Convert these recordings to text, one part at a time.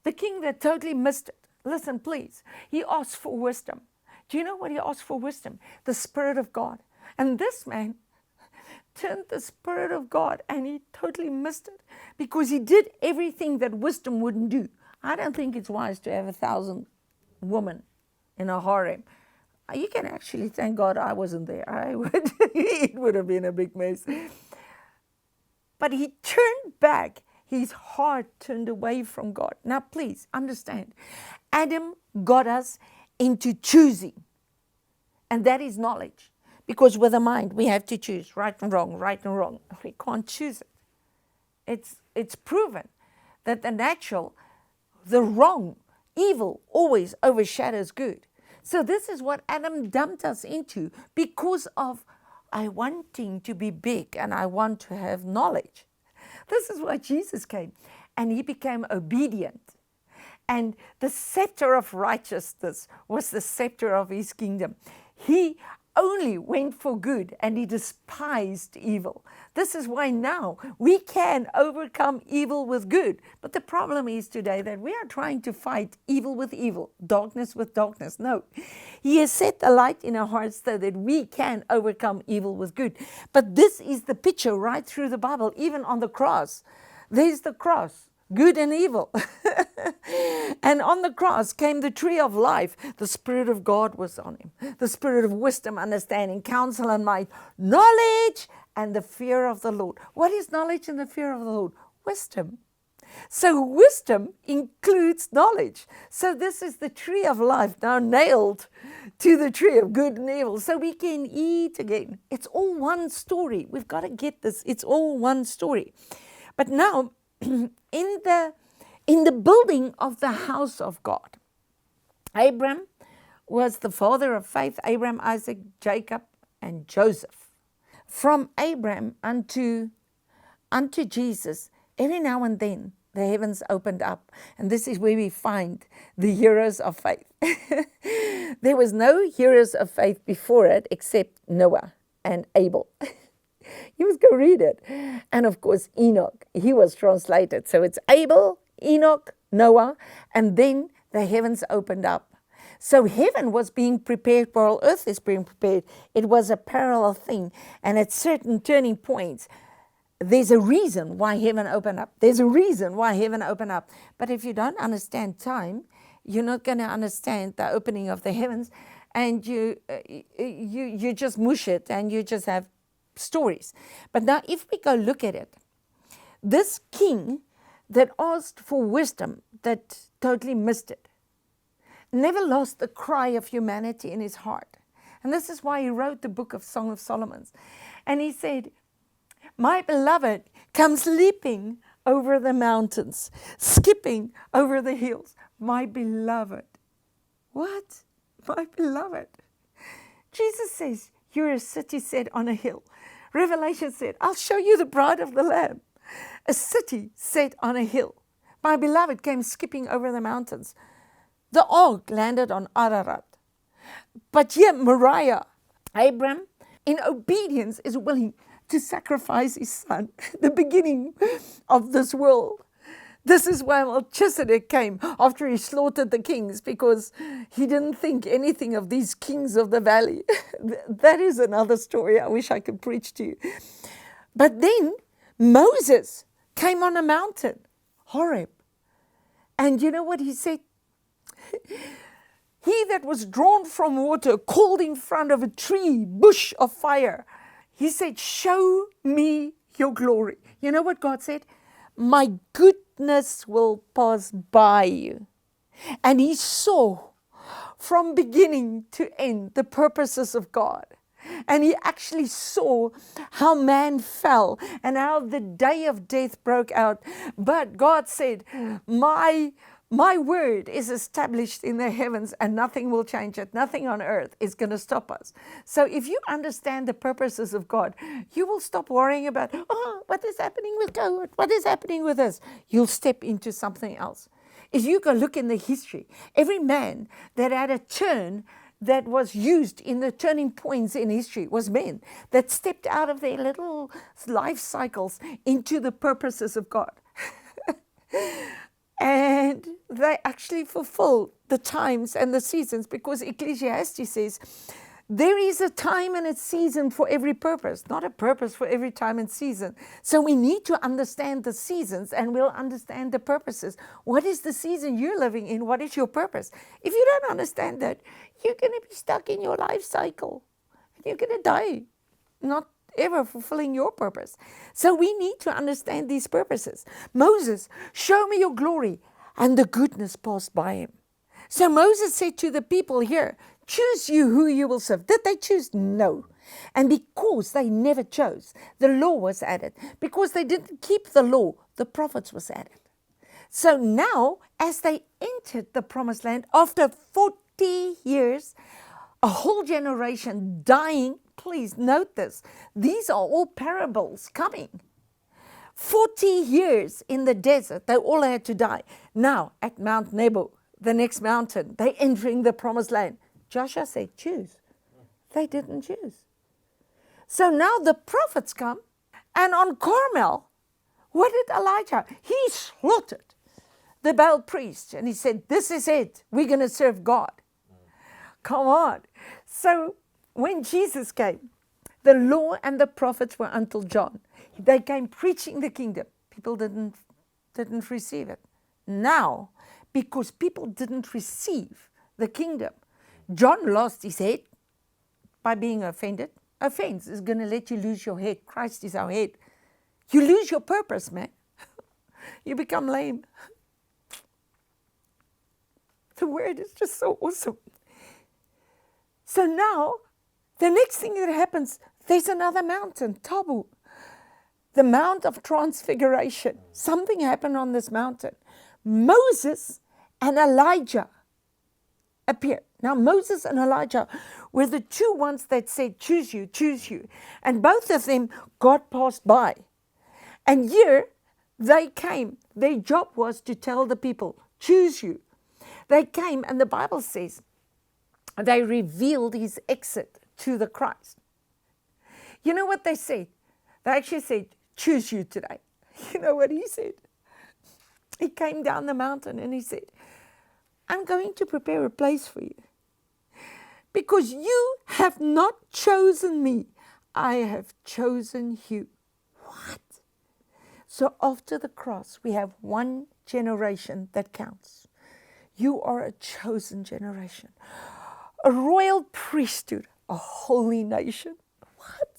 The king that totally missed it. Listen, please. He asked for wisdom. Do you know what he asked for wisdom? The Spirit of God. And this man turned the Spirit of God, and he totally missed it because he did everything that wisdom wouldn't do. I don't think it's wise to have 1,000 women in a harem. You can actually thank God I wasn't there. It would have been a big mess. But he turned back. His heart turned away from God. Now, please understand, Adam got us into choosing, and that is knowledge. Because with the mind, we have to choose right and wrong, right and wrong. We can't choose it. It's proven that the natural, the wrong, evil always overshadows good. So this is what Adam dumped us into because of I wanting to be big and I want to have knowledge. This is why Jesus came, and he became obedient. And the scepter of righteousness was the scepter of his kingdom. He only went for good, and he despised evil. This is why now we can overcome evil with good. But the problem is today that we are trying to fight evil with evil, darkness with darkness. No, he has set the light in our hearts so that we can overcome evil with good. But this is the picture right through the Bible, even on the cross. There's the cross. Good and evil. And on the cross came the tree of life. The Spirit of God was on him. The Spirit of wisdom, understanding, counsel, and might, knowledge, and the fear of the Lord. What is knowledge and the fear of the Lord? Wisdom. So wisdom includes knowledge. So this is the tree of life now nailed to the tree of good and evil. So we can eat again. It's all one story. We've got to get this. It's all one story. But now, in the building of the house of God, Abram was the father of faith. Abraham, Isaac, Jacob, and Joseph. From Abram unto Jesus, every now and then the heavens opened up, and this is where we find the heroes of faith. There was no heroes of faith before it except Noah and Abel. You must go read it. And of course, Enoch, he was translated. So it's Abel, Enoch, Noah, and then the heavens opened up. So heaven was being prepared while earth is being prepared. It was a parallel thing. And at certain turning points, there's a reason why heaven opened up. There's a reason why heaven opened up. But if you don't understand time, you're not going to understand the opening of the heavens. And you just mush it, and you just have stories. But now if we go look at it, this king that asked for wisdom, that totally missed it, never lost the cry of humanity in his heart. And this is why he wrote the book of Song of Solomon. And he said, my beloved comes leaping over the mountains, skipping over the hills. My beloved. What? My beloved. Jesus says, you're a city set on a hill. Revelation said, I'll show you the bride of the Lamb. A city set on a hill. My beloved came skipping over the mountains. The ark landed on Ararat. But yet Moriah, Abram, in obedience is willing to sacrifice his son, the beginning of this world. This is why Melchizedek came after he slaughtered the kings, because he didn't think anything of these kings of the valley. That is another story I wish I could preach to you. But then Moses came on a mountain, Horeb. And you know what he said? He that was drawn from water called in front of a tree, bush of fire. He said, show me your glory. You know what God said? My goodness will pass by you. And he saw from beginning to end the purposes of God. And he actually saw how man fell and how the day of death broke out. But God said, my word is established in the heavens, and nothing will change it. Nothing on earth is going to stop us. So if you understand the purposes of God, you will stop worrying about, what is happening with God? What is happening with us? You'll step into something else. If you go look in the history, every man that had a turn that was used in the turning points in history was men that stepped out of their little life cycles into the purposes of God. And they actually fulfill the times and the seasons, because Ecclesiastes says there is a time and a season for every purpose, not a purpose for every time and season. So we need to understand the seasons, and we'll understand the purposes. What is the season you're living in? What is your purpose? If you don't understand that, you're going to be stuck in your life cycle. You're going to die, not ever fulfilling your purpose. So we need to understand these purposes. Moses, show me your glory. And the goodness passed by him. So Moses said to the people here, choose you who you will serve. Did they choose? No. And because they never chose, the law was added. Because they didn't keep the law, the prophets was added. So now, as they entered the promised land, after 40 years, a whole generation dying. Please note this. These are all parables coming. 40 years in the desert, they all had to die. Now, at Mount Nebo, the next mountain, they're entering the promised land. Joshua said, choose. They didn't choose. So now the prophets come, and on Carmel, what did Elijah? He slaughtered the Baal priest, and he said, this is it. We're going to serve God. Come on. So when Jesus came, the law and the prophets were until John. They came preaching the kingdom. People didn't receive it. Now, because people didn't receive the kingdom, John lost his head by being offended. Offense is going to let you lose your head. Christ is our head. You lose your purpose, man. You become lame. The word is just so awesome. So now, the next thing that happens, there's another mountain, Tabu, the Mount of Transfiguration. Something happened on this mountain. Moses and Elijah appeared. Now, Moses and Elijah were the two ones that said, choose you, choose you. And both of them, God passed by. And here they came. Their job was to tell the people, choose you. They came, and the Bible says, they revealed his exit to the Christ. You know what they said? They actually said, choose you today. You know what he said? He came down the mountain and he said, I'm going to prepare a place for you. Because you have not chosen me. I have chosen you. What? So after the cross, we have one generation that counts. You are a chosen generation. A royal priesthood, a holy nation. What?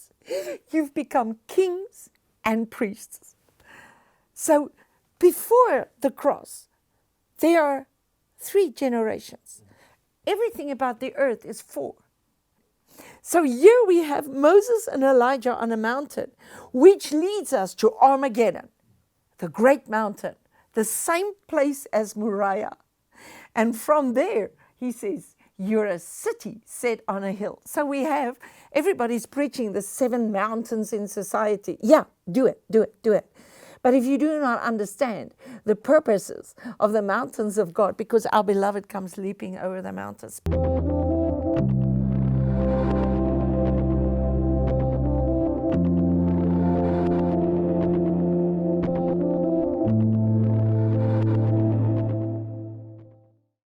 You've become kings and priests. So before the cross, there are 3 generations. Everything about the earth is 4. So here we have Moses and Elijah on a mountain, which leads us to Armageddon, the great mountain, the same place as Moriah. And from there, he says, you're a city set on a hill. So we have, everybody's preaching the 7 mountains in society. Yeah, do it, do it, do it. But if you do not understand the purposes of the mountains of God, because our beloved comes leaping over the mountains.